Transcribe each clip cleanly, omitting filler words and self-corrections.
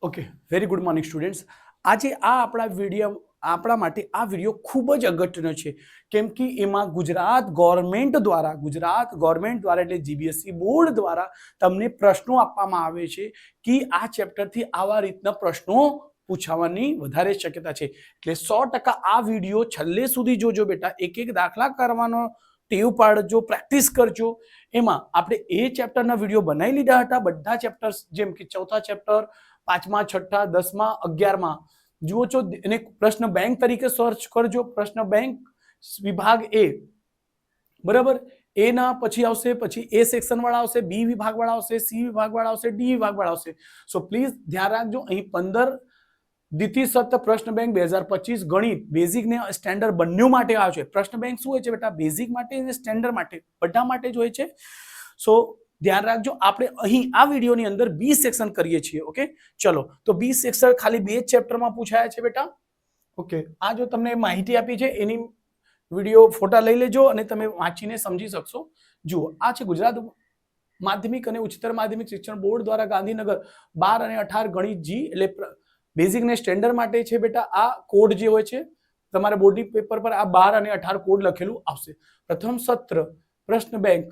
Okay, very good morning students. આજે આપણા માટે આ વિડીયો ખૂબ જ અગત્યનો છે, કેમ કે એમાં ગુજરાત ગવર્મેન્ટ દ્વારા એટલે જીબીએસસી બોર્ડ દ્વારા તમને પ્રશ્નો આપવામાં આવે છે કે આ ચેપ્ટરથી આવા રીતના પ્રશ્નો પૂછાવાની વધારે શક્યતા છે. એટલે 100% આ વિડીયો છેલ્લે સુધી જોજો બેટા. એક એક દાખલા કરવાનો ટેવ પાડજો, પ્રેક્ટિસ કરજો. એમાં આપણે એ ચેપ્ટરના વિડીયો બનાવી લીધા હતા, બધા ચેપ્ટર્સ, જેમ કે ચોથા ચેપ્ટર, 5મા, 6ઠા, 10મા, 11મા જુઓ છો. એને પ્રશ્ન બેંક તરીકે સર્ચ કરજો. પ્રશ્ન બેંક વિભાગ એ, બરાબર. એ ના પછી આવશે, પછી એ સેક્શન વાળા આવશે, બી વિભાગ વાળા આવશે, સી વિભાગ વાળા આવશે, ડી વિભાગ વાળા આવશે. સો પ્લીઝ ધ્યાન રાખજો. અહીં 15 દ્વિતીય સત્ર પ્રશ્ન બેંક 2025 ગણિત બેઝિક ને સ્ટેન્ડર્ડ બંને માટે આવે છે. પ્રશ્ન બેંક શું હોય છે બેટા? બેઝિક માટે અને સ્ટેન્ડર્ડ માટે, બધા માટે જ હોય છે. સો ધ્યાન રાખજો. આપણે અહીં આ વિડીયોની અંદર બી સેક્શન કરીએ છીએ. ઓકે, ચલો. તો બી સેક્શન ખાલી 2 ચેપ્ટરમાં પૂછાયા છે બેટા. ઓકે, આ જો તમને માહિતી આપી છે એની વિડીયો ફોટા લઈ લેજો અને તમે વાંચીને સમજી શકશો. જુઓ, આ છે ગુજરાત માધ્યમિક અને ઉચ્ચતર માધ્યમિક શિક્ષણ બોર્ડ દ્વારા ગાંધીનગર 12 અને 18 ગણિત જી એટલે બેઝિક ને સ્ટેન્ડર્ડ માટે છે બેટા. આ કોડ જે હોય છે તમારા બોર્ડની પેપર પર, આ 12 અને 18 કોડ લખેલું આવશે. પ્રથમ સત્ર પ્રશ્ન બેંક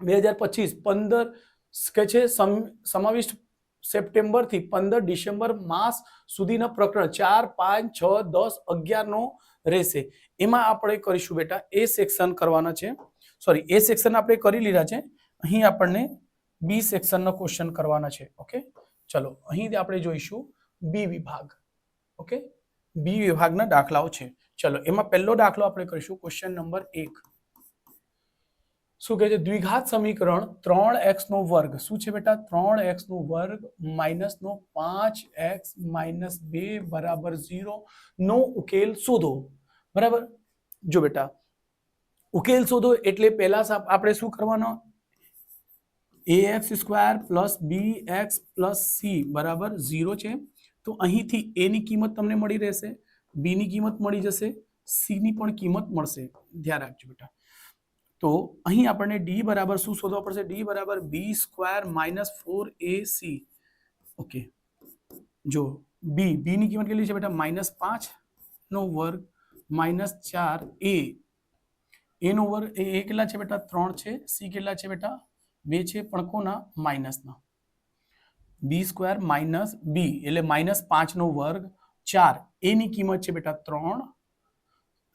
2025 15 કે છે સમાવિષ્ટ સપ્ટેમ્બર થી 15 ડિસેમ્બર માસ સુધીના પ્રકરણ 4, 5, 6, 10, 11 નો રહેશે. એમાં આપણે કરીશું બેટા એ સેક્શન કરવાના છે. સોરી, એ સેક્શન આપણે કરી લીધા છે. અહીં આપણને બી સેક્શનનો ક્વેશ્ચન કરવાના છે. ઓકે, ચલો. અહીં આપણે જોઈશું બી વિભાગ. ઓકે, બી વિભાગના દાખલાઓ છે. ચલો, એમાં પહેલો દાખલો આપણે કરીશું ક્વેશ્ચન નંબર 1. શું કહે છે? દ્વિઘાત સમીકરણ 3x નો વર્ગ શું છે બેટા? 3x નો વર્ગ માઇનસ નો 5x માઇનસ 2 બરાબર 0 નો ઉકેલ શોધો. બરાબર. જો બેટા, ઉકેલ શોધો એટલે પહેલા આપણે શું કરવાનો? ax square plus bx plus c બરાબર 0 છે. તો અહીંથી a ની કિંમત તમને મળી રહેશે, b ની કિંમત મળી જશે, c ની પણ કિંમત મળશે. ધ્યાન રાખજો બેટા. તો અહીં આપણને d બરાબર શું શોધવા પડશે? d બરાબર b square minus 4ac. Okay, જો b ની કિંમત કેટલી છે બેટા? -5 નો વર્ગ માઇનસ 4a. a નો વર્ગ એ કેટલા છે બેટા? 3 છે. c કેટલા છે બેટા? 2 છે, પણ કોના? માઇનસના. b સ્ક્વેર માઇનસ b એટલે -5 નો વર્ગ 4. a ની કિંમત છે બેટા 3,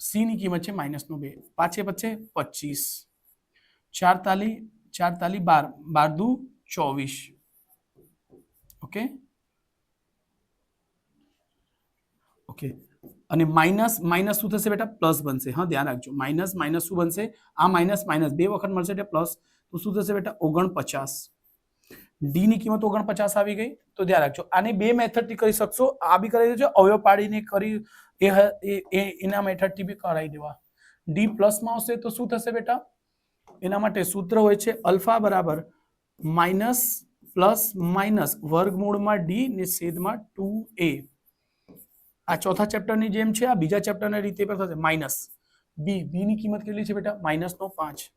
c ની કિંમત છે -2. 5 પચે 25, 4 તાલી 12, 12 દુ 24. Okay, okay. અને માઇનસ શું થશે બેટા? પ્લસ બનશે. હા, ધ્યાન રાખજો. માઇનસ શું બનશે? આ માઇનસ 2 વખત મળશે એટલે પ્લસ. તો શું થશે બેટા? 49. ડી ની કિંમત 49 આવી ગઈ. તો ધ્યાન રાખજો. આને 2 મેથડથી કરી શકશો. આ બી કરી દેજો, અવયવ પાડીને કરી એના મેથડથી બી કરાવી દેવા. ડી પ્લસમાં આવશે તો શું થશે બેટા? એના માટે સૂત્ર હોય છે અલ્ફા બરાબર માઇનસ પ્લસ માઇનસ વર્ગમૂળમાં ડી ને છેદમાં 2a. આ ચોથા ચેપ્ટરની જેમ છે, આ બીજા ચેપ્ટરની રીતે પણ થશે. માઇનસ બી ની કિંમત કેટલી છે બેટા? -5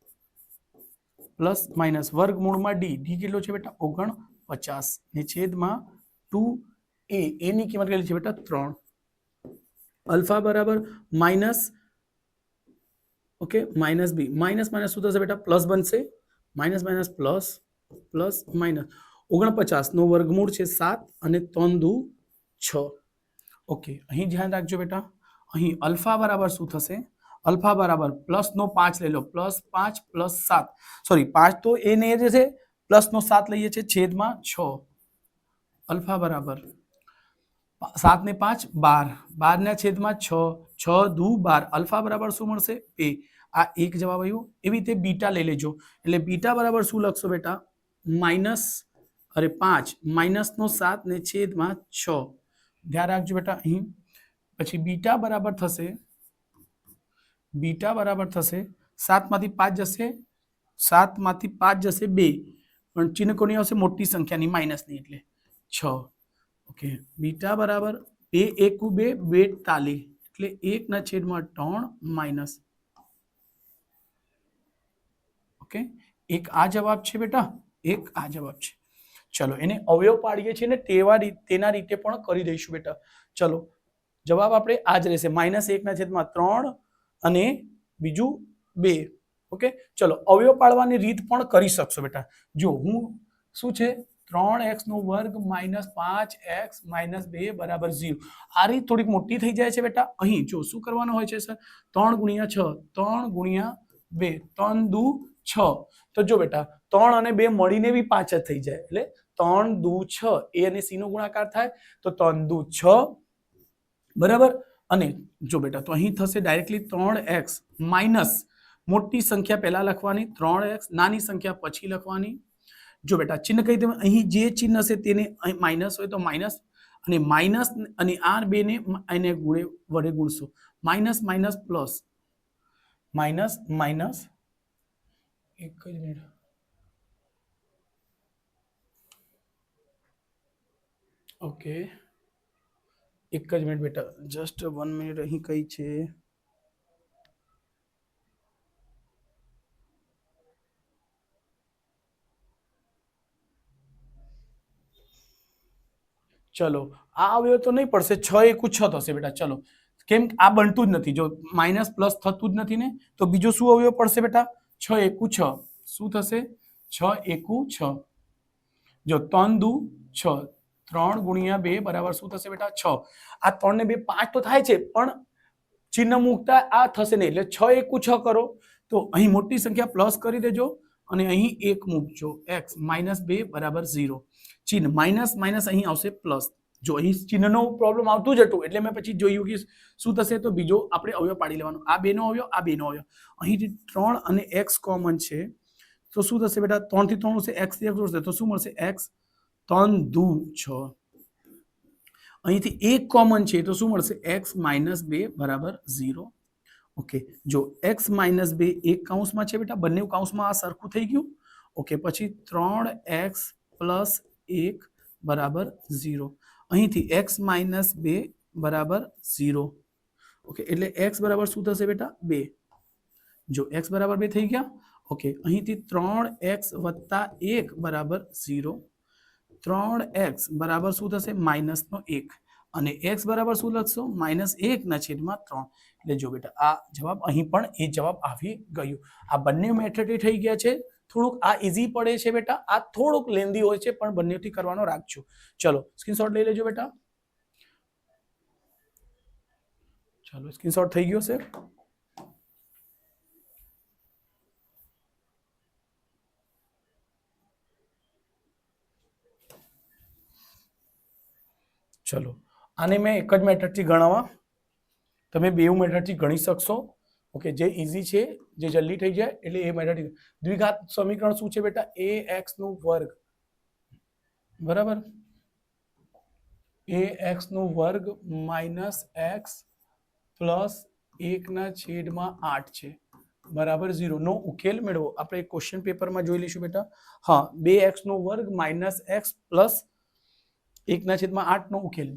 પ્લસ માઇનસ વર્ગમૂળમાં ડી કેટલો છે બેટા? 49 ને છેદમાં 2a. એ ની કિંમત કેટલી છે બેટા? 3. અલ્ફા બરાબર માઇનસ, ઓકે, માઇનસ બી. માઇનસ શું થશે બેટા? પ્લસ બનશે. માઇનસ પ્લસ માઇનસ 49 નો વર્ગમૂળ છે 7 અને 3 દુ 6. ઓકે, અહીં ધ્યાન રાખજો બેટા. અહીં અલ્ફા બરાબર શું થશે? અલ્ફા બરાબર પ્લસ નો 5 લઈ લો. +5 + 7, સોરી 5 તો એ ને છે, પ્લસ નો 7 લઈએ છે છેદમાં 6. અલ્ફા બરાબર 7 ને 5 12, 12 ના છેદમાં 6, 6 દુ 12. અલ્ફા બરાબર શું મળશે? 2. આ એક જવાબ આવ્યો. એવી રીતે બીટા લઈ લેજો. એટલે બીટા બરાબર શું લખશો બેટા? 5 માઇનસ નો 7 ને છેદમાં 6. ધ્યાન રાખજો બેટા. અહીં પછી બીટા બરાબર થશે 7 માંથી 5 જશે, 7 માંથી 5 જશે 2, પણ ચિહ્ન કોની આવશે? મોટી સંખ્યાની, માઇનસની, એટલે 6. ઓકે, બીટા બરાબર 2 × 2 42 એટલે 1/3 માઇનસ. ઓકે, એક આ જવાબ છે બેટા, એક આ જવાબ છે. ચલો એને અવયવ પાડીએ છીએ ને તેના રીતે પણ કરી દઈશું બેટા. ચલો જવાબ આપણે આ જ રહેશે -1/3 અને બીજું 2. ઓકે, ચલો અવયવ પાડવાની રીત પણ કરી શકશો બેટા. જો હું શું છે 3x² - 5x - 2 = 0. આ રીત થોડીક મોટી થઈ જાય છે બેટા. અહીં જો શું કરવાનું હોય છે સર, 3 × 6, 3 × 2, 3 દુ 6. તો જો બેટા 3 અને 2 મળીને બી 5 જ થઈ જાય, એટલે 3 દુ 6, a અને c નો ગુણાકાર થાય તો 3 દુ 6, બરાબર. અને જો બેટા તો અહીં થશે ડાયરેક્ટલી 3x માઇનસ મોટી સંખ્યા પહેલા લખવાની, 3x નાની સંખ્યા પછી લખવાની. જો બેટા ચિહ્ન કહી દે, અહીં જે ચિહ્ન હશે તેને માઇનસ હોય તો માઇનસ, અને માઇનસ અને આ બે ને એને વડે ગુણશો, minus minus plus, minus minus, એક જ મિનિટ, ઓકે એક જ મિનિટ બેટા, જસ્ટ 1 મિનિટ. અહીં કઈ છે, ચલો આ અવયવ તો નહીં પડશે, 6 એકુ 6 થશે બેટા. ચલો કેમ આ બનતું જ નથી, જો માઇનસ પ્લસ થતું જ નથી ને, તો બીજો શું અવયવ પડશે બેટા, 6 એકુ 6. શું થશે, 6 એકુ 6. જો 3 દુ 6, 3 × 2 બરાબર શું થશે બેટા, 6. આ 3 ને 2 5 તો થાય છે, પણ ચિહ્ન મૂકતા આ થશે નહીં, એટલે 6 એકુ 6 કરો. તો અહીં મોટી સંખ્યા પ્લસ કરી દેજો અને અહીં 1 મૂકજો, x -2 = 0. ચિહ્ન માઇનસ માઇનસ અહીં આવશે પ્લસ. જો અહીં ચિહ્નનો પ્રોબ્લેમ આવતું જ હતું, એટલે મેં પછી જોયું કે શું થશે, તો બીજો આપણે અવયવ પાડી લેવાનો. આ બેનો અવયવ, આ બેનો અવયવ, અહીંથી 3 અને x કોમન છે, તો શું થશે બેટા, 3 થી 3 ઉડશે, x થી x ઉડશે, તો શું મળશે, x 3 દુ 6. અહીંથી 1 કોમન છે, તો શું મળશે, x -2 = 0. ઓકે, જો x -2 એક કૌંસમાં છે બેટા, બંને કૌંસમાં આ સરખું થઈ ગયું. ઓકે, પછી 3x + 1 = 0. અહીંથી x -2 = 0. ઓકે, એટલે x બરાબર શું થશે બેટા, 2. જો x બરાબર 2 થઈ ગયા. ઓકે, અહીંથી 3x + 1 = 0. 3x બરાબર શું થશે, -1, અને x બરાબર શું લખશો, -1/3. એટલે જો બેટા આ જવાબ, અહીં પણ એ જવાબ આવી ગયું. આ બંને મેથડ થઈ ગયા છે. થોડુંક આ ઈઝી પડે છે બેટા, આ થોડુંક લેન્ધી હોય છે, પણ બંનેથી કરવાનો રાખજો. ચલો સ્ક્રીનશોટ લઈ લેજો બેટા. ચાલો સ્ક્રીનશોટ થઈ ગયો છે. ચલો આને મેં એક જ મેથડથી ગણાવવા, તમે બે મેથડથી ગણી શકશો. ઓકે, જે ઈઝી છે, જે જલ્દી થઈ જાય, એટલે એ મેથડ. દ્વિઘાત સમીકરણ શું છે બેટા, ax², બરાબર, ax² - x + 1/8 છે, બરાબર 0. નો ઉકેલ મેળવો. આપણે ક્વેશ્ચન પેપરમાં જોઈ લઈશું બેટા. હા, 2x² - x + 1/8 નો ઉકેલ.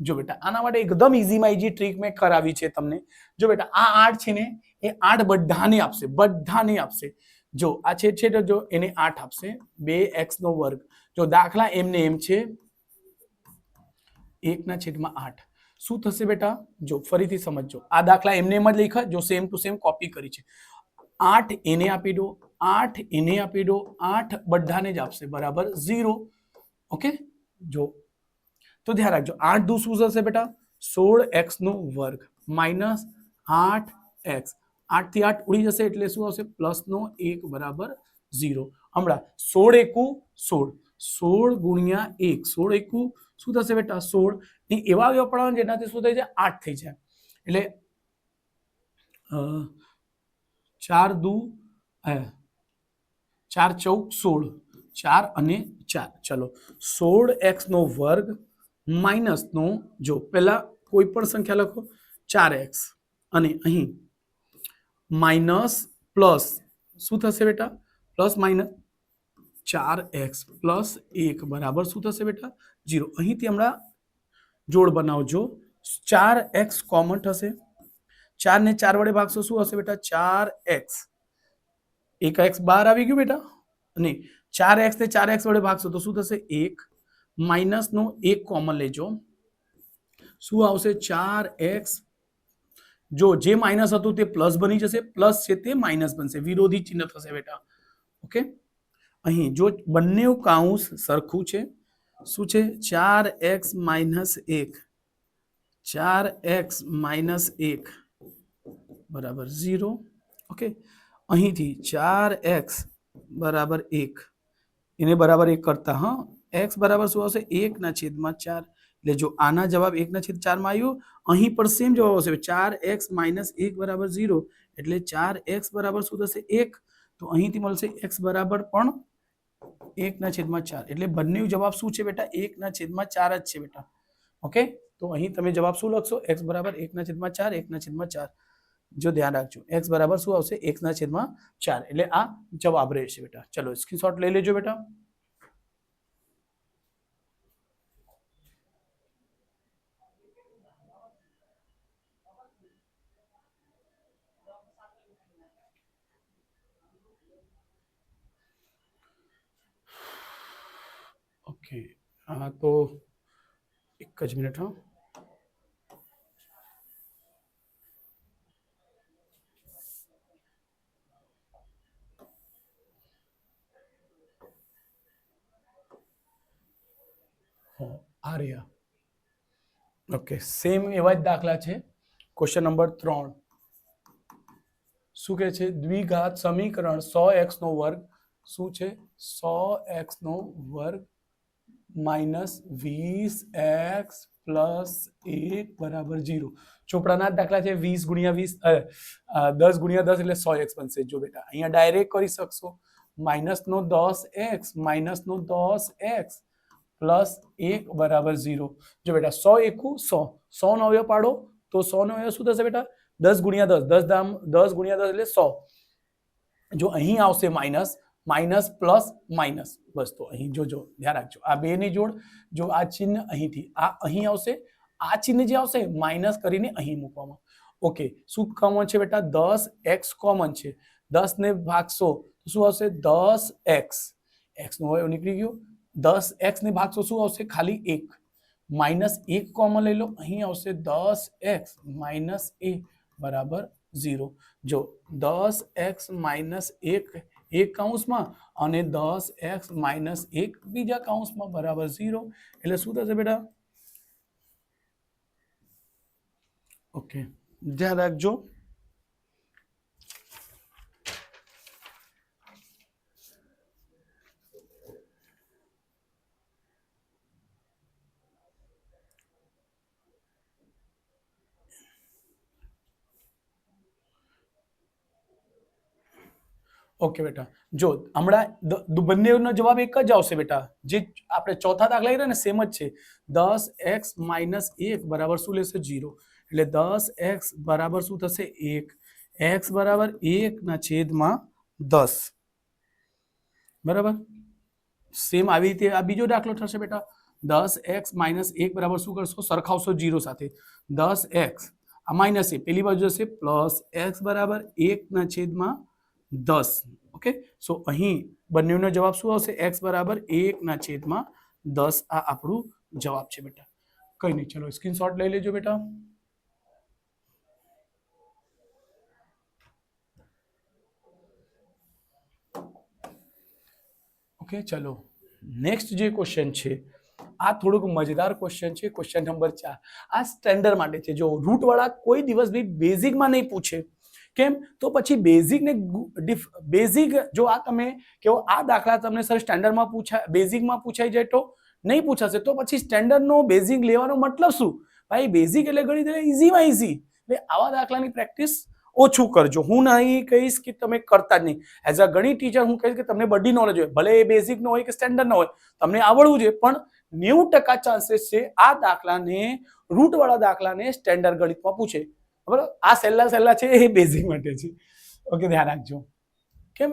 જો બેટા આના માટે એકદમ ઈઝીમાં ઈઝી ટ્રીક મેં કરાવી છે તમને. જો બેટા આ 8 છે ને, એ 8 બધાને આપશે, બધાને આપશે. જો આ છે તો જો એને 8 આપશે, 2x². જો દાખલા એમને એમ છે 1/8. શું થશે બેટા, જો ફરીથી સમજજો. આ દાખલા એમને એમ જ લખ્યા, જો સેમ ટુ સેમ કોપી કરી છે. 8 એને આપી દો, 8 એને આપી દો, 8 બધાને જ આપશે, બરાબર 0. ઓકે, જો તો ધ્યાન રાખજો. 8 દુ શું થશે બેટા, 16x² -8x. 8 થી 8 ઉડી જશે, એટલે શું આવશે, +1 = 0. હમણાં 16 એકુ 16, 16 × 1, 16 એકુ શું થશે બેટા, 16. એવા અવયવ પડાવવાના જેનાથી શું થઈ જાય, 8 થઈ જાય. એટલે 4 દુ 4 × 14 16, 4 અને 4. ચલો 16x² માઇનસ નો, જો પહેલા કોઈ પણ સંખ્યા લખો, 4x, અને અહીં માઇનસ પ્લસ શું થશે બેટા, પ્લસ માઇનસ 4x + 1 બરાબર શું થશે બેટા, 0. અહીંથી હમણાં જોડ બનાવજો. 4x કોમન થશે, 4 ને 4 વડે ભાગશો, શું હશે બેટા, 4x. એક x બહાર આવી ગયું બેટા, અને 4x ને 4x વડે ભાગશો તો શું થશે 1 માઇનસ નો 1 કોમન લેજો શું આવશે 4x જો જે માઇનસ હતું તે પ્લસ બની જશે પ્લસ છે તે માઇનસ બનશે વિરોધી ચિહ્ન થશે બેટા ઓકે અહીં જો બંને કાઉન્સ સરખું છે શું છે 4x માઇનસ 1 4x માઇનસ 1 બરાબર 0 ઓકે અહીંથી 4x બરાબર 1 એને બરાબર 1 કરતા હા x બરાબર શું આવશે 1/4 એટલે જો આના જવાબ 1/4 માં આવ્યો અહીં પણ સેમ જવાબ આવશે 4x માઇનસ 1 બરાબર 0 એટલે 4x બરાબર શું થશે 1 તો અહીંથી મળશે x બરાબર પણ 1/4 એટલે બંને જવાબ શું છે બેટા 1/4 જ છે બેટા ઓકે તો અહીં તમે જવાબ શું લખશો x બરાબર 1/4 1/4 જો ધ્યાન રાખજો x બરાબર શું આવશે 1/4 એટલે આ જવાબ રહેશે બેટા ચલો સ્ક્રીનશોટ લઈ લેજો બેટા ઓકે હા તો એક જ મિનિટ હા આ રહ્યા ઓકે સેમ એવા જ દાખલા છે ક્વેશ્ચન નંબર 3 શું કહે છે દ્વિઘાત સમીકરણ 100x નો વર્ગ શું છે 100x નો વર્ગ માઇનસ 20x પ્લસ 1 બરાબર 0 ચોપડાના દાખલા છે 20 ગુણ્યા 20 10 ગુણ્યા 10 એટલે 100x બનશે જો બેટા અહીંયા ડાયરેક્ટ કરી શકશો માઇનસ નો 10x માઇનસ નો 10x પ્લસ 1 બરાબર 0 જો બેટા 100 એકુ 100 100 નો અવયવ પાડો તો 100 નો અવયવ શું થશે બેટા 10 ગુણ્યા 10 10 ગુણ્યા 10 એટલે 100 જો અહીં આવશે માઇનસ માઇનસ પ્લસ માઇનસ બસ તો અહીં જોજો ધ્યાન રાખજો આ બે ની જોડ જો આ ચિહ્ન અહીંથી આ અહીં આવશે આ ચિહ્ન જે આવશે માઇનસ કરીને અહીં મૂકવામાં ઓકે શું કોમન છે બેટા 10x કોમન છે 10 ને ભાગશો તો શું આવશે 10x x નો અવયવ નીકળી ગયો 10x ને ભાગશો શું આવશે ખાલી 1 માઇનસ 1 કોમન લઈ લો અહીં આવશે 10x માઇનસ a બરાબર 0 જો 10x માઇનસ 1 એક કૌંસમાં અને 10x માઇનસ 1 બીજા કૌંસમાં બરાબર 0 એટલે શું થશે બેટા ઓકે ધ્યાન રાખજો ઓકે બેટા જો હમણાં બંનેનો જવાબ એક જ આવશે બેટા જે આપણે ચોથા દાખલા લઈ રહ્યા ને સેમ જ છે 10x માઇનસ 1 બરાબર શું લેશે 0 એટલે 10x બરાબર શું થશે 1 x બરાબર 1/10 બરાબર સેમ આવી રીતે આ બીજો દાખલો થશે બેટા 10x માઇનસ 1 બરાબર શું કરશો સરખાવશો 0 સાથે 10x આ માઇનસ એ પેલી બાજુ જશે પ્લસ x બરાબર 1/10 ઓકે સો અહીં બંનેનો જવાબ શું આવશે x બરાબર 1/10 આ આપણું જવાબ છે બેટા કઈ નહીં ચલો સ્ક્રીનશોટ લઈ લેજો બેટા ઓકે ચલો નેક્સ્ટ જે ક્વેશ્ચન છે આ થોડુંક મજેદાર ક્વેશ્ચન છે ક્વેશ્ચન નંબર 4 આ સ્ટેન્ડર્ડ માટે છે જો રૂટ વાળા કોઈ દિવસ બી બેઝિકમાં નહીં પૂછે કેમ તો પછી બેઝિક ને બેઝિક જો આ તમે કેવો આ દાખલા તમને સર સ્ટેન્ડર્ડમાં પૂછાય બેઝિકમાં પૂછાઈ જાય તો નહીં પૂછાશે તો પછી સ્ટેન્ડર્ડનો બેઝિક લેવાનો મતલબ શું ભાઈ બેઝિક એટલે ગણિત એટલે ઈઝીમાં ઈઝી એટલે આવા દાખલાની પ્રેક્ટિસ ઓછું કરજો હું નહીં કહીશ કે તમે કરતા જ નહીં એઝ અ ગણિત ટીચર હું કહીશ કે તમને બધી નોલેજ હોય ભલે એ બેઝિક નો હોય કે સ્ટેન્ડર્ડ નો હોય તમને આવડવું જોઈએ પણ 90% ચાન્સીસ છે આ દાખલાને રૂટ વાળા દાખલાને સ્ટેન્ડર્ડ ગણિતમાં પૂછે બરાબર આ સહેલા છે એ બેઝિક માટે છે ઓકે ધ્યાન રાખજો કેમ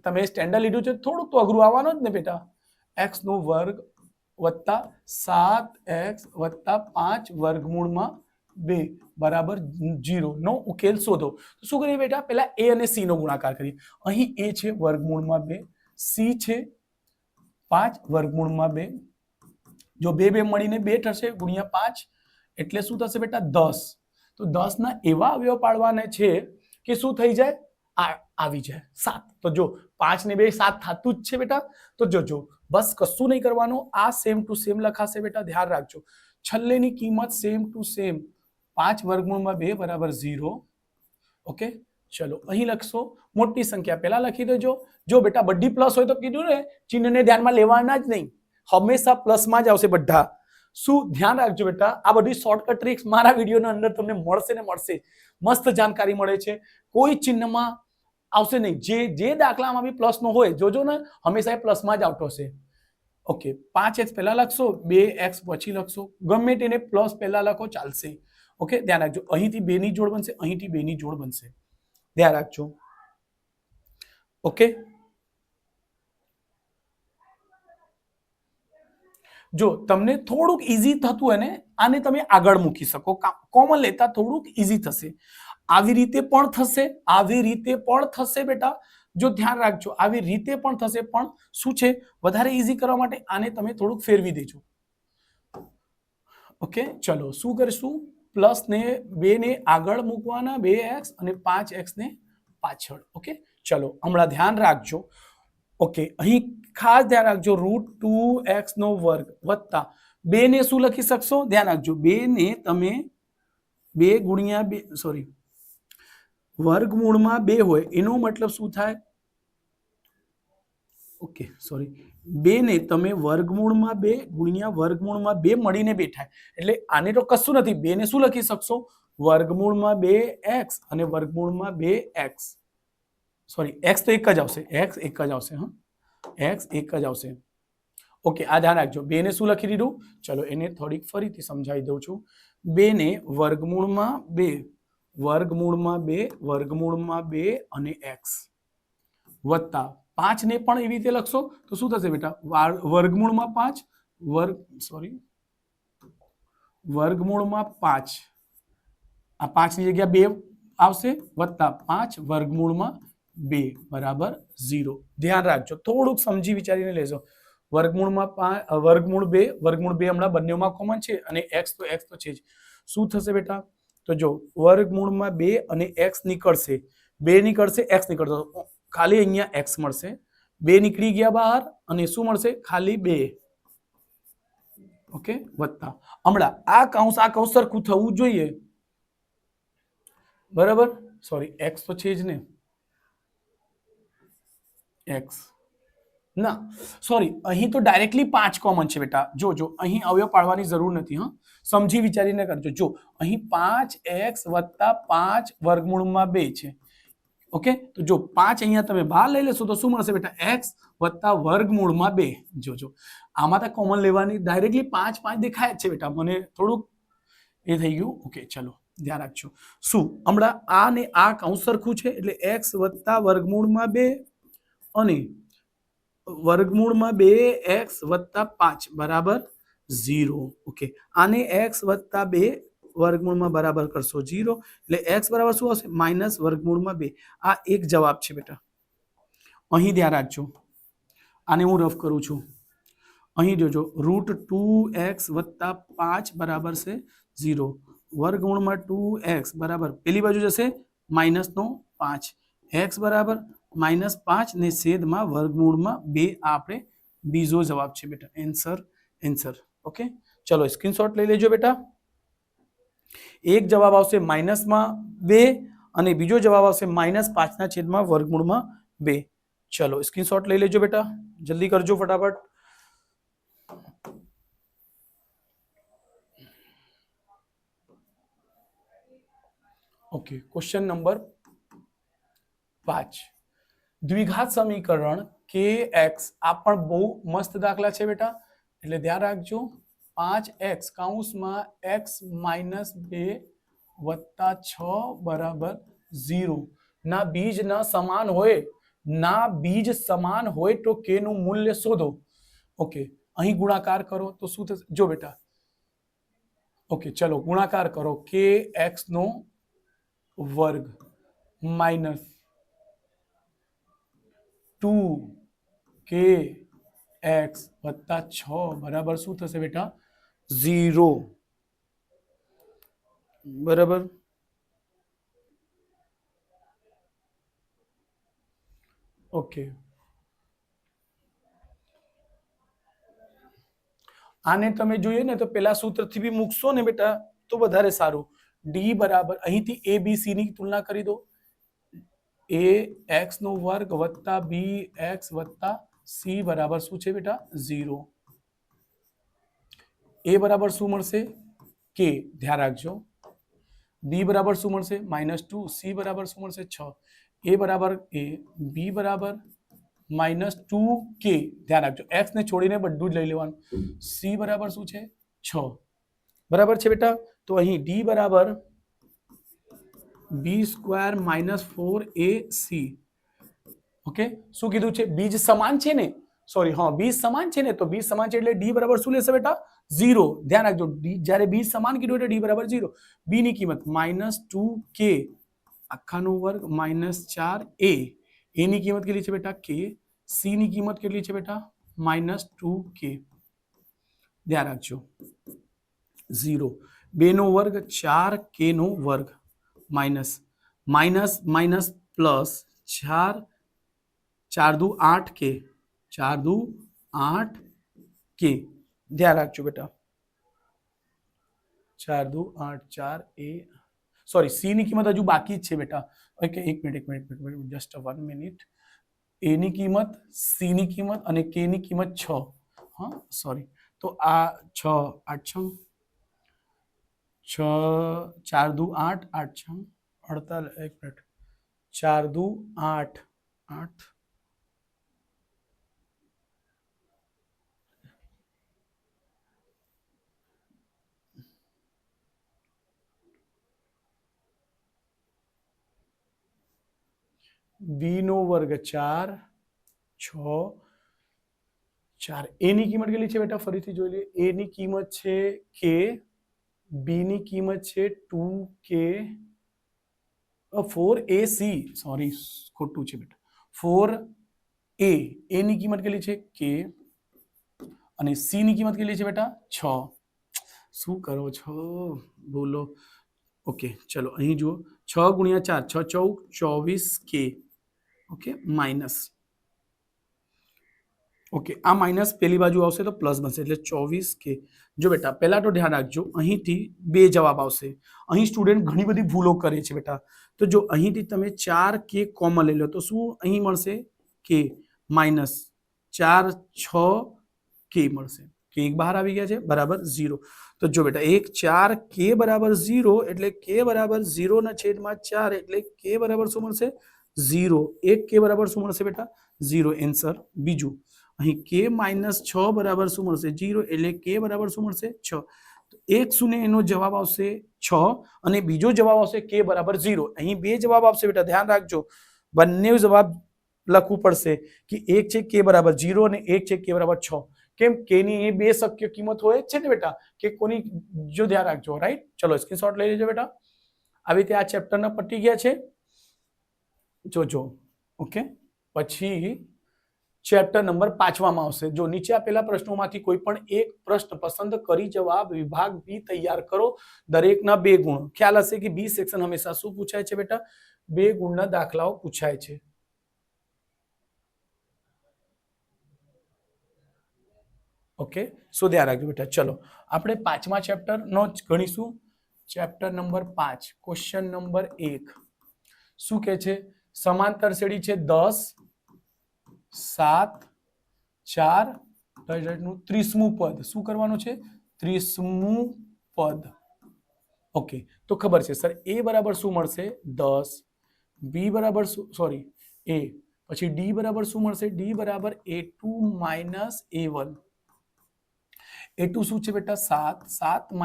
તમે સ્ટેન્ડર્ડ લીધું છે થોડુંક તો અઘરું આવવાનું જ ને બેટા x નો વર્ગ વત્તા 7x વત્તા 5 વર્ગમૂળમાં 2 બરાબર 0 નો ઉકેલ શોધો તો શું કરીએ બેટા પહેલા a અને c નો ગુણાકાર કરીએ અહીં a છે વર્ગમૂળમાં 2 c છે 5 વર્ગમૂળમાં 2 જો 2 મળીને 2 થશે ગુણ્યા 5 એટલે શું થશે બેટા 10 તો 10 ના એવા અવયવ પાડવાના છે કે શું થઈ જાય આવી જાય 7 તો જો 5 ને 2 7 થતું જ છે બેટા તો જોજો બસ કશું નહીં કરવાનું આ સેમ ટુ સેમ લખાશે બેટા ધ્યાન રાખજો છલ્લેની કિંમત સેમ ટુ સેમ 5 વર્ગમૂળમાં 2 બરાબર 0 ઓકે ચલો અહીં લખશો મોટી સંખ્યા પહેલા લખી દેજો જો બેટા બધી પ્લસ હોય તો કીધું ને ચિહ્નને ધ્યાનમાં લેવાના જ નહીં હંમેશા પ્લસમાં જ આવશે બધા શું ધ્યાન રાખજો બેટા આ બધી શોર્ટકટ ટ્રિક્સ મારા વિડીયોના અંદર તમને મળશે ને મળશે મસ્ત જાણકારી મળે છે કોઈ ચિહ્નમાં આવશે નહીં જે દાખલામાં બી પ્લસ નો હોય જોજો ને હંમેશા એ પ્લસમાં જ આવતો હશે ઓકે 5x પહેલા લખશો 2x પછી લખશો ગમે તેને પ્લસ પહેલા લખો ચાલશે ઓકે ધ્યાન રાખજો અહીંથી 2 ની જોડ બનશે અહીંથી 2 ની જોડ બનશે ધ્યાન રાખજો ઓકે જો તમને થોડુંક ઈઝી થતું હોય ને આને તમે આગળ મૂકી શકો કોમન લેતા થોડુંક ઈઝી થશે આવી રીતે પણ થશે બેટા જો ધ્યાન રાખજો આવી રીતે પણ થશે પણ શું છે વધારે ઈઝી કરવા માટે આને તમે થોડુંક ફેરવી દેજો ઓકે ચલો શું કરીશું પ્લસ ને 2 ને આગળ મૂકવાના 2x અને 5x ને પાછળ ઓકે ચલો હમણાં ધ્યાન રાખજો ઓકે અહીં ખાસ ધ્યાન રાખજો √2x નો વર્ગ વત્તા 2 ને શું લખી શકશો ધ્યાન રાખજો 2 ને તમે 2 ગુણ્યા 2 સોરી વર્ગમૂળમાં 2 હોય એનો મતલબ શું થાય ઓકે સોરી 2 ને તમે વર્ગમૂળમાં 2 ગુણ્યા વર્ગમૂળમાં 2 મળીને 2 થાય એટલે આને તો કશું નથી 2 ને શું લખી શકશો વર્ગમૂળમાં 2x અને વર્ગમૂળમાં 2x સોરી x તો એક જ આવશે x એક જ આવશે હા x એક જ આવશે ઓકે આ ધ્યાન રાખજો 2 ને શું લખી દીધું ચલો એને થોડીક ફરીથી સમજાવી દઉં છું 2 ને વર્ગમૂળમાં 2 વર્ગમૂળમાં 2 અને x વત્તા 5 ને પણ એવી રીતે લખશો તો શું થશે બેટા વર્ગમૂળમાં 5 વર્ગમૂળમાં 5 આ 5 ની જગ્યા 2 આવશે વત્તા 5 વર્ગમૂળમાં 2 બરાબર 0 ધ્યાન રાખજો થોડુંક સમજી વિચારીને લેજો વર્ગમૂળમાં 5 વર્ગમૂળ 2 હમણાં બંનેમાં કોમન છે અને x તો છે જ શું થશે બેટા તો જો વર્ગમૂળમાં 2 અને x નીકળશે 2 નીકળશે x નીકળશે ખાલી અહીંયા x મળશે 2 નીકળી ગયા બહાર અને શું મળશે ખાલી 2 ઓકે વત્તા હમણાં આ કૌંસ સરખું થવું જોઈએ બરાબર સોરી x તો છે જ ને x ના સોરી અહીં તો ડાયરેક્ટલી 5 કોમન છે બેટા જો અહીં અવયવ પાડવાની જરૂર નથી હા સમજી વિચારીને કરજો જો અહીં 5x વત્તા 5 વર્ગમૂળમાં 2 છે ઓકે તો જો 5 અહીંયા તમે બહાર લઈ લેશો તો શું મળશે બેટા x વત્તા વર્ગમૂળમાં 2 જોજો આમાં તો કોમન લેવાની ડાયરેક્ટલી 5 દેખાય જ છે બેટા મને થોડુંક એ થઈ ગયું ઓકે ચલો ધ્યાન રાખજો શું હમણાં આ ને આ કૌંસ સરખું છે એટલે x વત્તા વર્ગમૂળમાં 2 અને વર્ગમૂળમાં 2x વત્તા 5 બરાબર 0 ઓકે આને x વત્તા 2 વર્ગમૂળમાં બરાબર કરશો 0 એટલે x બરાબર શું આવશે માઇનસ વર્ગમૂળમાં 2 આ એક જવાબ છે બેટા અહીં ધ્યાન રાખજો આને હું રફ કરું છું અહીં જોજો √2x વત્તા 5 બરાબર છે 0 વર્ગમૂળમાં 2x બરાબર પેલી બાજુ જશે માઇનસનો 5 x બરાબર -5 ને છેદમાં વર્ગમૂળમાં 2 આપણે બીજો જવાબ છે બેટા આન્સર ઓકે ચલો સ્ક્રીનશોટ લઈ લેજો બેટા એક જવાબ આવશે -2 અને બીજો જવાબ આવશે -5 ના છેદમાં વર્ગમૂળમાં 2 ચલો સ્ક્રીનશોટ લઈ લેજો બેટા જલ્દી કરજો ફટાફટ ઓકે ક્વેશ્ચન નંબર 5 દ્વિઘાત સમીકરણ kx આ પણ બહુ મસ્ત દાખલા છે બેટા એટલે ધ્યાન રાખજો 5x કૌંસમાં x - 2 વત્તા 6 બરાબર 0 ના બીજ સમાન હોય તો k નું મૂલ્ય શોધો ઓકે અહીં ગુણાકાર કરો તો શું થશે જો બેટા ઓકે ચલો ગુણાકાર કરો kx નો વર્ગ -2k x વત્તા 6 બરાબર શું થશે બેટા 0 બરાબર ઓકે આને તમે જોઈએ ને તો પેલા સૂત્રથી બી મૂકશો ને બેટા તો વધારે સારું ડી બરાબર અહીંથી એ બી સી ની તુલના કરી દો એ એક્સ નો વર્ગ વત્તા બી એક્સ વત્તા સી બરાબર શું છે બેટા 0 એ બરાબર શું મળશે કે ધ્યાન રાખજો બી બરાબર શું મળશે -2 સી બરાબર શું મળશે 6 એ બરાબર એ બી બરાબર -2 કે ધ્યાન રાખજો એક્સ ને છોડીને બધું જ લઈ લેવાનું સી બરાબર શું છે 6 બરાબર છે બેટા તો અહીં ડી બરાબર બી સ્ક્વેર -4ac ઓકે શું કીધું છે બીજ સમાન છે ને સોરી હા બીજ સમાન છે ને તો બીજ સમાન છે એટલે ડી બરાબર શું લેશે બેટા 0 ધ્યાન રાખજો જ્યારે બીજ સમાન કીધું એટલે ડી બરાબર 0 બી ની કિંમત -2k આખાનો વર્ગ -4a એ ની કિંમત કેટલી છે બેટા k સી ની કિંમત કેટલી છે બેટા -2k ધ્યાન રાખજો 0 2 નો વર્ગ 4k નો વર્ગ માઇનસ માઇનસ માઇનસ પ્લસ 4 4 દુ 8k 4 દુ 8k ધ્યાન રાખજો બેટા 4 દુ 8 4 એ સોરી સી ની કિંમત હજુ બાકી જ છે બેટા ઓકે એક મિનિટ જસ્ટ 1 મિનિટ એ ની કિંમત સી ની કિંમત અને કે ની કિંમત 6 હા સોરી તો આ 6 8 6 4 દુ 8 8 6 48 એક મિનિટ 4 દુ 8 8 બી નો વર્ગ 4 6 4 એ ની કિંમત કેટલી છે બેટા ફરીથી જોઈ લે એ ની કિંમત છે કે બી ની કિંમત છે 2k 4ac સોરી ખોટું છે બેટા 4a એ ની કિંમત કેટલી છે કે અને સી ની કિંમત કેટલી છે બેટા 6 શું કરો છો બોલો ઓકે ચલો અહીં જુઓ 6 ગુણ્યા 4 6 14 24k ઓકે માઇનસ ઓકે આ માઇનસ પેલી બાજુ આવશે તો પ્લસ બનશે એટલે 24k જો બેટા પહેલા તો ધ્યાન રાખજો અહીંથી બે જવાબ આવશે અહીં સ્ટુડન્ટ ઘણી બધી ભૂલો કરે છે બેટા તો જો અહીંથી તમે 4k કોમન લઈ લો તો શું અહીં મળશે k માઇનસ 4 6k મળશે કે એક બહાર આવી ગયા છે બરાબર 0 તો જો બેટા એક 4k બરાબર 0 એટલે k બરાબર 0 ના છેદમાં 4 એટલે k બરાબર શું મળશે 0 એક k બરાબર શું મળશે બેટા 0 આન્સર બીજું અહીં k -6 બરાબર શું મળશે 0 એટલે k બરાબર શું મળશે 6 એક શૂન્ય એનો જવાબ આવશે 6 અને બીજો જવાબ આવશે k બરાબર 0 અહીં બે જવાબ આવશે બેટા ધ્યાન રાખજો બંને જવાબ લખવું પડશે કે એક છે k બરાબર 0 અને એક છે k બરાબર 6 કેમ k ની એ બે શક્ય કિંમત હોય જ છે ને બેટા કે કોની જો ધ્યાન રાખજો રાઈટ ચલો સ્ક્રીનશોટ લઈ લેજો બેટા આવી રીતે આ ચેપ્ટર ના પતી ગયા છે જોજો ઓકે પછી ચેપ્ટર નંબર 5માં આવશે જો નીચે આપેલા પ્રશ્નોમાંથી કોઈ પણ એક પ્રશ્ન પસંદ કરી જવાબ વિભાગ બી તૈયાર કરો દરેકના 2 ગુણ ખ્યાલ હશે કે બી સેક્શન હંમેશા શું પૂછાય છે બેટા 2 ગુણના દાખલાઓ પૂછાય છે ઓકે સો ધ્યાન રાખજો બેટા ચલો આપણે 5મા ચેપ્ટર નો ગણીશું ચેપ્ટર નંબર 5 ક્વેશ્ચન નંબર 1 શું કહે છે સમાંતર શ્રેણી છે 10 7 4 નું 30મું પદ શું કરવાનું છે 30મું પદ ઓકે તો ખબર છે સર એ બરાબર શું મળશે 10 બી બરાબર સોરી એ પછી ડી બરાબર શું મળશે ડી બરાબર a2 a1 a2 શું છે બેટા 7 7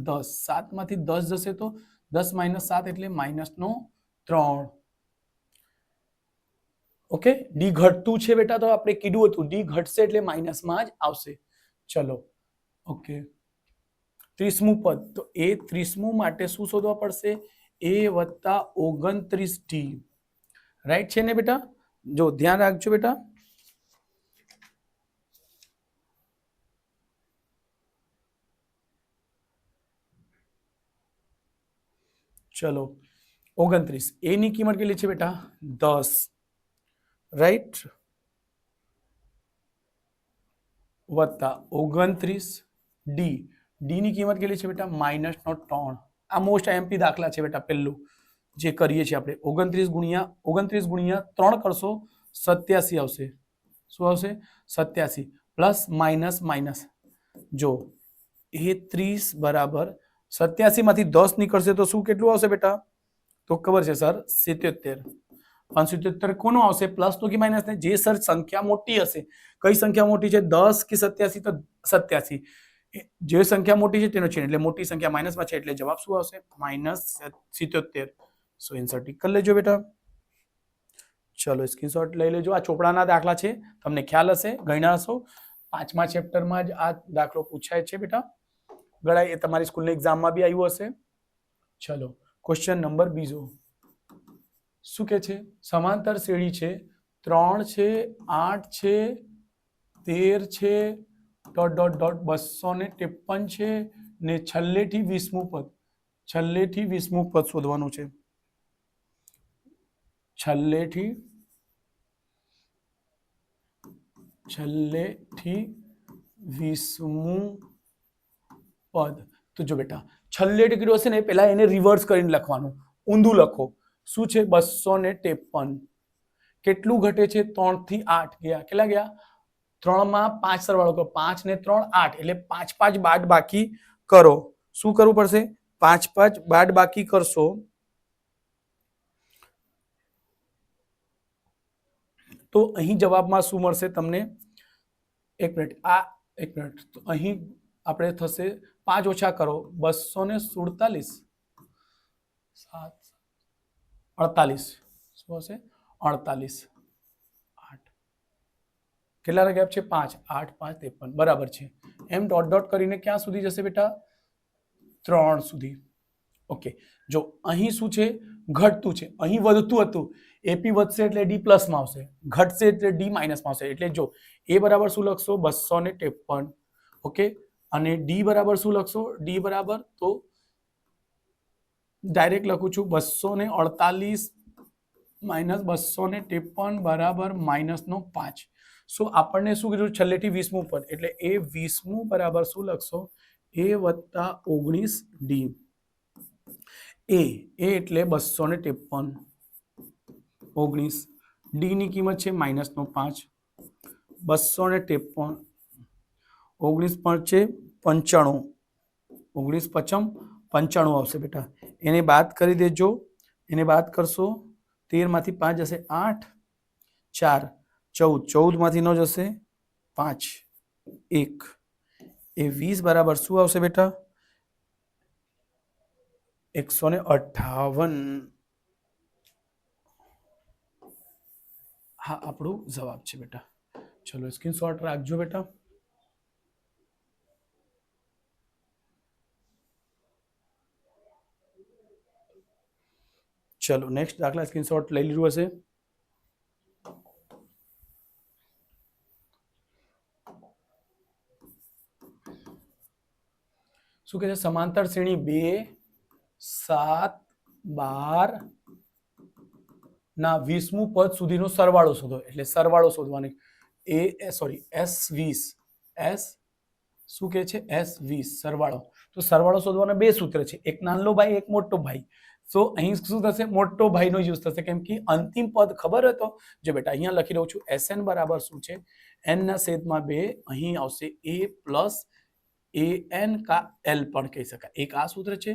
10 7 માંથી 10 જશે તો 10 - 7 એટલે -3 ઓકે ડી ઘટતું છે બેટા તો આપણે કીધું હતું ડી ઘટશે એટલે માઇનસમાં જ આવશે ચલો ઓકે 30મું પદ તો એ 30મું માટે શું શોધવા પડશે a + 29d રાઈટ છે ને બેટા જો ધ્યાન રાખજો બેટા ચલો 29 એ ની કિંમત કેટલી છે બેટા 10 રાઈટ વત્તા 29 ડી ની કિંમત કેટલી છે બેટા -3 આ મોસ્ટ આઈએમપી દાખલા છે બેટા પહેલું જે કરીએ છીએ આપણે 29 ગુણ્યા 3 કરશો 87 આવશે શું આવશે 87 પ્લસ માઇનસ માઇનસ જો એ 30 બરાબર 87 માંથી 10 નીકળશે તો શું કેટલું આવશે બેટા તો ખબર છે સર 77 પણ 77 કોનું આવશે પ્લસ નું કે માઇનસ ને જે સર સંખ્યા મોટી હશે કઈ સંખ્યા મોટી છે 10 કે 87 તો 87 જે સંખ્યા મોટી છે તેનો છે એટલે મોટી સંખ્યા માઇનસમાં છે એટલે જવાબ શું આવશે -77 સો આન્સર ટીક કરી લેજો બેટા ચલો સ્ક્રીનશોટ લઈ લેજો આ ચોપડાના દાખલા છે તમને ખ્યાલ હશે ગણ્યા હશો 5મા ચેપ્ટરમાં જ આ દાખલો પૂછાય છે બેટા ગણાય એ તમારી સ્કૂલની એક્ઝામમાં બી આવ્યું હશે ચલો ક્વેશ્ચન નંબર બીજો શું કે છે સમાંતર શ્રેણી છે 3 છે 8 છે 13 છે ... 253 છે ને છેલ્લેથી 20મું પદ શોધવાનું છે છેલ્લેથી 20મું પદ તો જો બેટા છેલ્લેથી કીધું હશે ને પહેલા એને રિવર્સ કરીને લખવાનું ઊંધું લખો શું છે 253 કેટલું ઘટે છે 3 થી 8 ગયા કેટલા ગયા 3 માં 5 સરવાળો કરો 5 ને 3 8 એટલે 5 બાદ બાકી કરો શું કરવું પડશે 5 બાદ બાકી કરશો તો અહીં જવાબમાં શું મળશે તમને એક મિનિટ તો અહીં આપણે થશે 5 ઓછા કરો 247 48 શું હશે 48 કેટલાનો ગેપ છે 5 8 5 53 બરાબર છે એમ ડોટ ડોટ કરીને ક્યાં સુધી જશે બેટા 3 સુધી ઓકે જો અહીં શું છે ઘટતું છે અહીં વધતું હતું એપી વધશે એટલે ડી પ્લસમાં આવશે ઘટશે એટલે ડી માઇનસમાં આવશે એટલે જો એ બરાબર શું લખશો 253 ઓકે અને ડી બરાબર શું લખશો ડી બરાબર તો ડાયરેક્ટ લખું છું 248 માઇનસ 253 બરાબર -5 સો આપણને શું કીધું છેલ્લેથી 20મું પદ એટલે એ 20મું બરાબર શું લખશો એ વત્તા 19 ડી એ એટલે 253 19 ડી ની કિંમત છે -5 253 19 5 છે 95 19 5 95 આવશે બેટા એને બાદ કરી દેજો એને બાદ કરશો 13 માંથી 5 જશે 8 4 14 માંથી 9 જશે 5 1 એ 20 બરાબર શું આવશે બેટા 158 હા આપણું જવાબ છે બેટા ચલો સ્ક્રીનશોટ રાખજો બેટા ચલો નેક્સ્ટ દાખલા સ્ક્રીનશોટ લઈ લીધું હશે શું કહે છે સમાંતર શ્રેણી 2 7 12 ના 20મું પદ સુધીનો સરવાળો શોધો એટલે સરવાળો શોધવાનો S20 શું કહે છે S20 સરવાળો તો સરવાળો શોધવાના બે સૂત્ર છે એક નાનો ભાઈ એક મોટો ભાઈ તો અહીં શું થશે મોટો ભાઈનો યુઝ થશે કેમ કે અંતિમ પદ ખબર હતો જો બેટા અહીંયા લખી દઉં છું SN બરાબર શું છે n ના છેદમાં 2 અહીં આવશે a પ્લસ an કા l પણ કહી શકાય એક આ સૂત્ર છે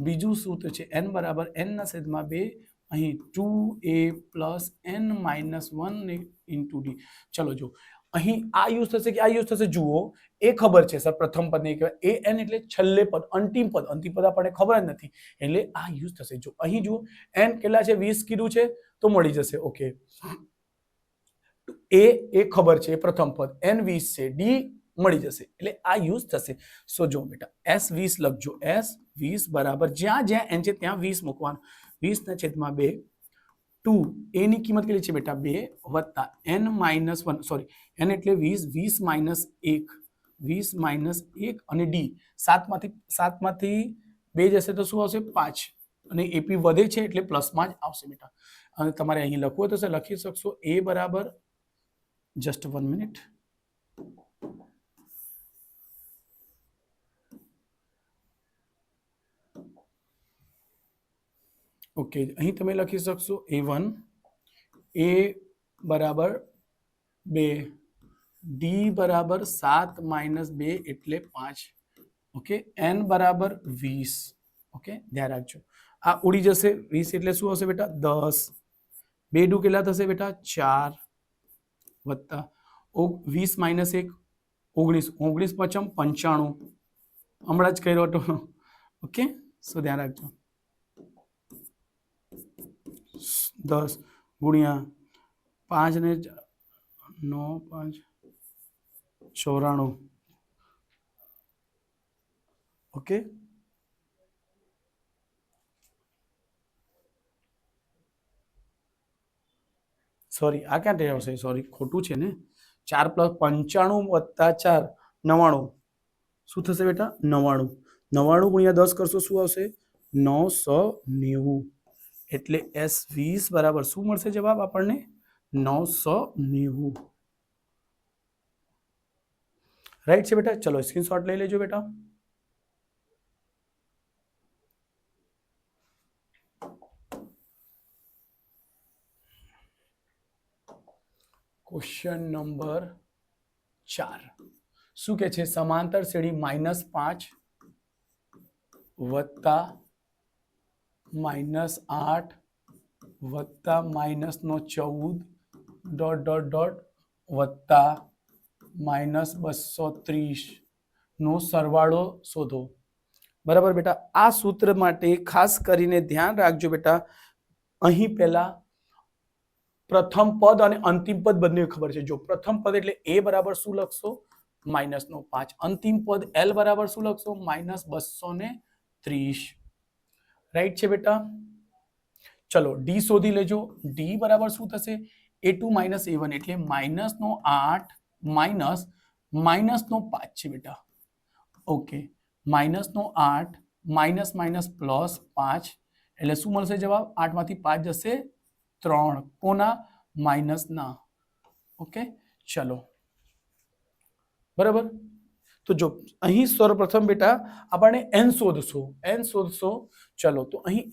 બીજું સૂત્ર છે n બરાબર n ના છેદમાં 2 અહીં 2a plus n minus 1 into D ચલો જો અહીં આ યુઝ થશે કે આ યુઝ થશે જુઓ એ ખબર છે સર પ્રથમ પદ ને કહેવાય an એટલે છેલ્લે પદ અંતિમ પદ આપણને ખબર જ નથી એટલે આ યુઝ થશે જો અહીં જુઓ n કેટલા છે 20 કીધું છે તો મળી જશે ઓકે એ ખબર છે પ્રથમ પદ n 20 છે ડી મળી જશે એટલે આ યુઝ થશે સો જો બેટા S20 લખજો S20 બરાબર જ્યાં જ્યાં n છે ત્યાં 20 મૂકવાનું 20 ના છેદમાં 2 2 a ની કિંમત કેટલી છે બેટા 2 વત્તા n માઇનસ 1 સોરી n એટલે 20 20 માઇનસ 1 20 માઇનસ 1 અને ડી 7 માંથી 2 જશે તો શું આવશે 5 અને એપી વધે છે એટલે પ્લસમાં જ આવશે બેટા. અને તમારે અહીં લખવું તો લખી શકશો એ બરાબર, જસ્ટ 1 મિનિટ, ઓકે, અહીં તમે લખી શકશો A1 એ બરાબર 2, ડી બરાબર 7 - 2 એટલે 5, ઓકે, n બરાબર 20, ઓકે, ધ્યાન રાખજો. આ ઉડી જશે, 20 એટલે શું હશે બેટા 10, 2 ડુ કેટલા થશે બેટા 4, વત્તા 20 - 1 19, 19 પચમ 95, હમણાં જ કર્યો હતો, ઓકે. સો ધ્યાન રાખજો, 10 ગુણ્યા 5 ને 9 5 94, ઓકે. સોરી, આ ક્યાં થઈ આવશે, સોરી ખોટું છે ને, 4 + 95 વત્તા 4 99, શું થશે બેટા 99, 99 ગુણ્યા 10 કરશો શું આવશે 990, એટલે S20 બરાબર શું મળશે જવાબ આપણને 990, રાઈટ છે બેટા. ચલો સ્ક્રીનશોટ લઈ લેજો બેટા. ક્વેશ્ચન નંબર 4 શું કે છે, સમાંતર શ્રેણી -5 વત્તા -8 વત્તા -14 ડોટ ડોટ ડોટ વત્તા -230 નો સરવાળો શોધો. બરાબર બેટા. આ સૂત્ર માટે ખાસ કરીને ધ્યાન રાખજો બેટા, અહીં પહેલા પ્રથમ પદ અને અંતિમ પદ બંને ખબર છે. જો પ્રથમ પદ એટલે a બરાબર શું લખશો -5, અંતિમ પદ l બરાબર શું લખશો -230, રાઈટ છે બેટા. ચલો ડી શોધી લેજો. ડી બરાબર શું થશે a2 - a1 એટલે -8 માઇનસ -5 છે બેટા, ઓકે, -8 માઇનસ +5 એટલે શું મળશે જવાબ 8 માંથી 5 જશે 3, કોના માઇનસના, ઓકે. ચલો બરાબર. તો જો અહીં સર્વપ્રથમ બેટા આપણને n શોધશો, ચલો તો અહીં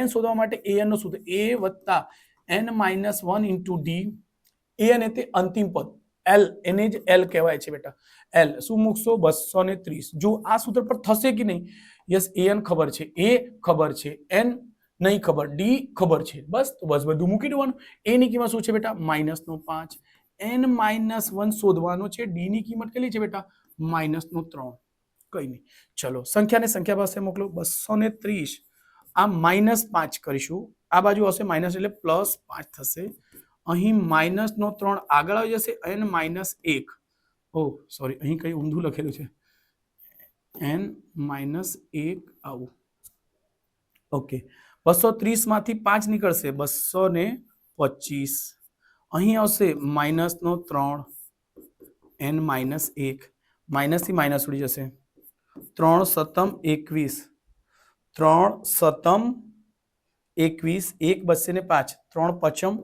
n શોધવા માટે an નો સૂત્ર a વત્તા n - 1 ઇન્ટુ ડી, an એટલે અંતિમ પદ, l એને જ l કહેવાય છે બેટા, l શું મૂકશો 230. જો આ સૂત્ર પર થશે કે નહીં, યસ an ખબર છે, a ખબર છે, n નહીં ખબર, ડી ખબર છે, બસ તો બસ બધું મૂકી દેવાનું. a ની કિંમત શું છે બેટા -5, n - 1 શોધવાનો છે, ડી ની કિંમત કેટલી છે બેટા -3, કઈ નહીં. ચલો સંખ્યાને સંખ્યા પાસે મોકલો, 230, આ -5 કરીશું, આ બાજુ હશે માઇનસ એટલે +5 થશે, અહીં -3 આગળ આવી જશે n - 1, ઓહ સોરી અહીં કઈ ઊંધું લખેલું છે, n - 1 આવું, ઓકે. 230 માંથી 5 નીકળશે 225, અહીં આવશે -3, n - 1, માઇનસ થી માઇનસ ઉડી જશે, 3 સતમ 21, 3 સતમ 21, 1 બચશે ને 5, 3 પચમ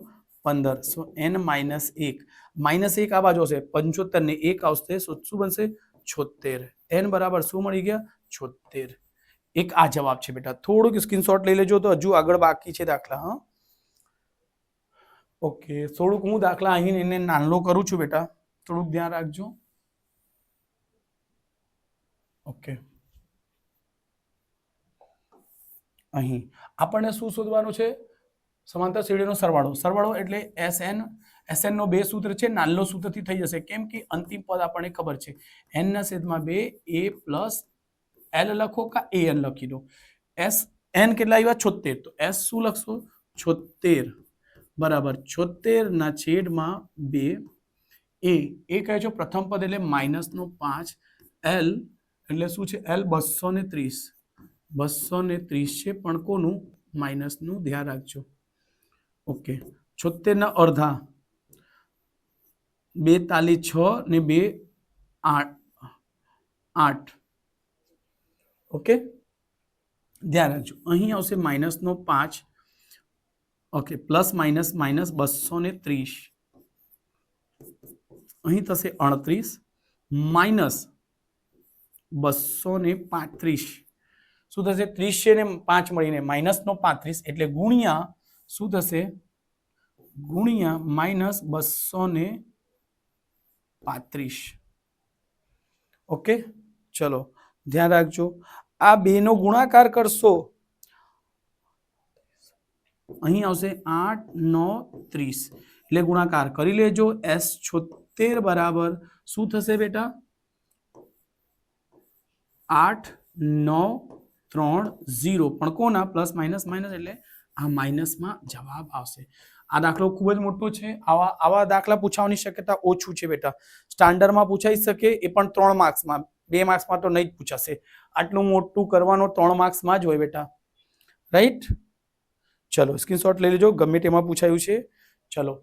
15, સો n - 1, -1 આ બાજુ હશે 75 ને 1 આવશે, શું બનશે 76, n બરાબર શું મળી ગયા 76. એક આ જવાબ છે બેટા. થોડુંક સ્ક્રીનશોટ લઈ લેજો, તો હજુ આગળ બાકી છે દાખલા. હા ઓકે, થોડુંક હું દાખલા અહીં એને નાનો કરું છું બેટા, થોડુંક ધ્યાન રાખજો. ઓકે, અહીં આપણને શું શોધવાનું છે, સમાંતર શ્રેણીનો સરવાળો એટલે SN નો 2 સૂત્ર છે, નાનો સૂત્રથી થઈ જશે, કેમ કે અંતિમ પદ આપણને ખબર છે n/2 a પ્લસ l લખો કા an લખી દો. n કેટલા આવ્યા 76, તો s શું લખશો 76 બરાબર 76/2, એ કહે છે પ્રથમ પદ એટલે -5, l એટલે શું છે l 230, 230 છે પણ કોનું માઇનસનું, ધ્યાન રાખજો, ઓકે. 76 ના અડધા 2 તાલી 6 ને 2 8, ઓકે. ધ્યાન રાખજો, અહીં આવશે -5, ઓકે, પ્લસ માઇનસ માઇનસ 230, અહીં થશે 38 માઇનસ 235, શું થશે 30 છે ને 5 મળીને -35 એટલે ગુણ્યા શું થશે ગુણ્યા -235. ઓકે, ચલો ધ્યાન રાખજો, આ બે નો ગુણાકાર કરશો, અહીં આવશે 8 9 30 એટલે ગુણાકાર કરી લેજો. S76 બરાબર શું થશે બેટા 8 9 3 0, પણ કોના પ્લસ માઇનસ માઇનસ એટલે આ માઇનસમાં જવાબ આવશે. આ દાખલો ખૂબ જ મોટો છે, આવા દાખલા પૂછવાની શક્યતા ઓછું છે બેટા. સ્ટાન્ડર્ડમાં પૂછાઈ શકે એ પણ 3 માર્ક્સમાં, 2 માર્ક્સમાં તો નહીં જ પૂછાશે. આટલું મોટું કરવાનો 3 માર્ક્સમાં જ હોય બેટા, રાઈટ. ચલો સ્ક્રીનશોટ લઈ લેજો, ગમે તેમાં પૂછાયું છે. ચલો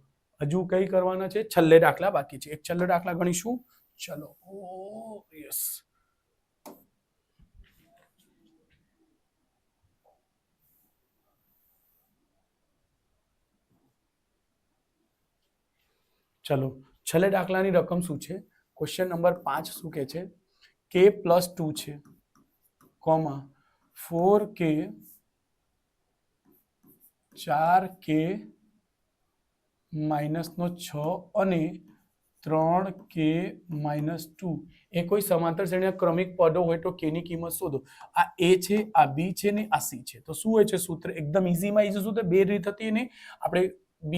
હજુ કઈ કરવાના છે, છેલ્લે દાખલા બાકી છે, એક છેલ્લો દાખલા ગણીશું. ચલો યસ, ચલો છેલ્લે દાખલાની રકમ શું છે, ક્વેશ્ચન નંબર 5 શું કહે છે, k+2 છે, કોમા 4k 4k -6 અને 3k -2 એ કોઈ સમાંતર શ્રેણીના ક્રમિક પદો હોય તો k ની કિંમત શોધો. આ a છે, આ b છે ને આ c છે. તો શું હોય છે સૂત્ર, એકદમ ઈઝીમાં ઈઝી સૂત્ર, બે રીત હતી ને આપણે b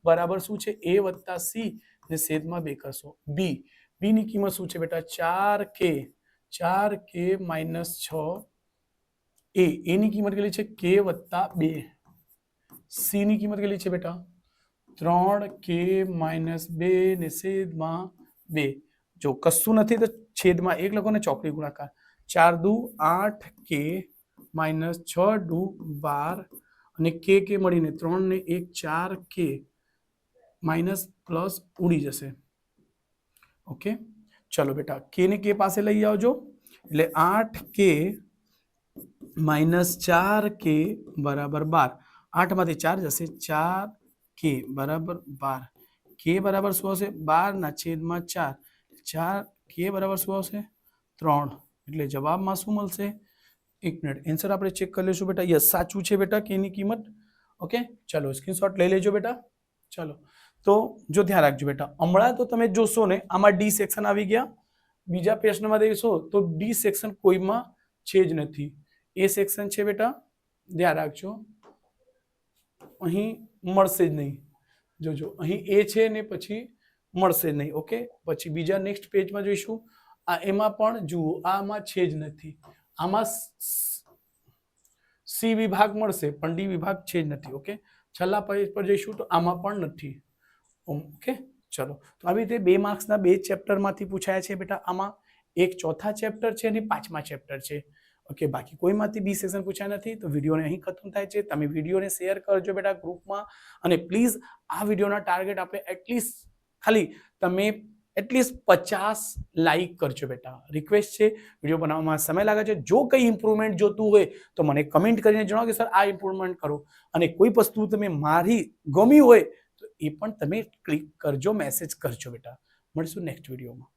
બરાબર શું છે a + c ને છેદમાં 2 કરશો. b ની કિંમત શું છે બેટા 4k -6, a ની કિંમત કેટલી છે k + 2, c ની કિંમત કેટલી છે બેટા 3k - 2 ને છેદમાં 2. જો કશું નથી તો છેદમાં 1 લખો ને ચોકડી ગુણાકાર, 4 દુ 8k -6 દુ 12 અને k મળીને 3 ને 1 4k માઇનસ પ્લસ ઉડી જશે. ઓકે, ચલો બેટા k ને k પાસે લઈ આવજો એટલે 8k -4k બરાબર 12, 8 માંથી 4 જશે, 4k બરાબર 12, k બરાબર શું આવશે 12/4, 4k બરાબર શું આવશે 3, એટલે જવાબમાં શું મળશે, 1 મિનિટ એન્સર આપણે ચેક કરી લઈશું બેટા. યસ સાચું છે બેટા k ની કિંમત. ઓકે, ચલો સ્ક્રીનશોટ લઈ લેજો બેટા. ચલો તો જો ધ્યાન રાખજો બેટા, હમણાં તો તમે જોશો ને આમાં ડી સેક્શન આવી ગયા, બીજા પ્રશ્નમાં દેખશો તો ડી સેક્શન કોઈમાં છે જ નથી, એ સેક્શન છે બેટા, ધ્યાન રાખજો, અહીં મળશે જ નહીં. જોજો અહીં એ છે ને પછી મળશે નહીં. ઓકે, પછી બીજા નેક્સ્ટ પેજમાં જોઈશું, આ એમાં પણ જુઓ આમાં છે જ નથી, આમાં સી વિભાગ મળશે પણ ડી વિભાગ છે જ નથી. ઓકે, છેલ્લા પેજ પર જઈશું તો આમાં પણ નથી. ઓકે, ચલો તો આવી રીતે 2 માર્ક્સના 2 ચેપ્ટરમાંથી પૂછાયા છે બેટા. આમાં એક ચોથા ચેપ્ટર છે અને 5મા ચેપ્ટર છે. ઓકે, બાકી કોઈમાંથી બી સેશન પૂછાયા નથી. તો વિડીયોને અહીં ખતમ થાય છે. તમે વિડીયોને શેર કરજો બેટા ગ્રુપમાં, અને પ્લીઝ આ વિડીયોના ટાર્ગેટ આપણે એટલીસ્ટ તમે 50 લાઈક કરજો બેટા, રિક્વેસ્ટ છે. વિડીયો બનાવવામાં સમય લાગે છે, જો કંઈ ઇમ્પ્રુવમેન્ટ જોતું હોય તો મને કમેન્ટ કરીને જણાવો કે સર આ ઇમ્પ્રુવમેન્ટ કરો, અને કોઈ વસ્તુ તમે મારી ગમી હોય તો એ પણ તમે ક્લિક કરજો, મેસેજ કરજો બેટા. મળીશું નેક્સ્ટ વિડીયોમાં.